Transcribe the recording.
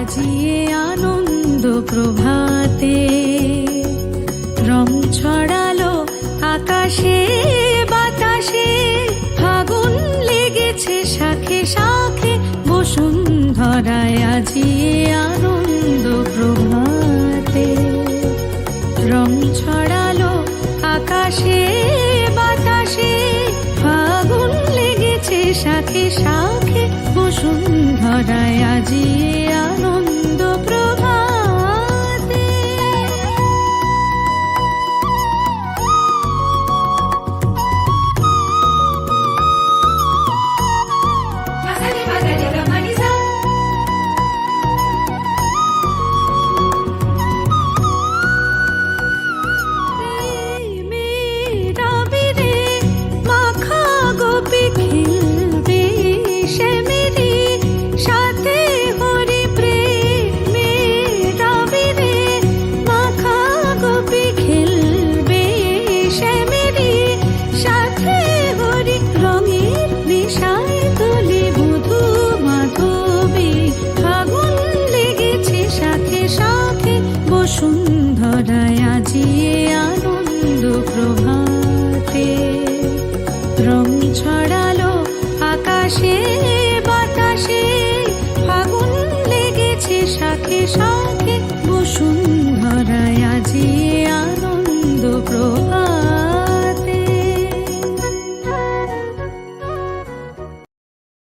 আজিয়ে আনন্দ প্রভাতে রং ছড়ালো আকাশে বাতাসে, ফাগুন লেগেছে শাখে শাখে বসুন্ধরায় আজিয়ে আনন্দ প্রভাতে। রং ছড়ালো আকাশে বাতাসে, ফাগুন লেগেছে শাখে শাখে বসুন্ধরায় আজিয়ে আনন্দ প্রভাতে। বসুন্ধরায় আজিয়ে আনন্দ প্রভাতে রং ছড়ালো আকাশে বাতাসে, ফাগুন লেগেছে শাখে শাখে বসুন্ধরায়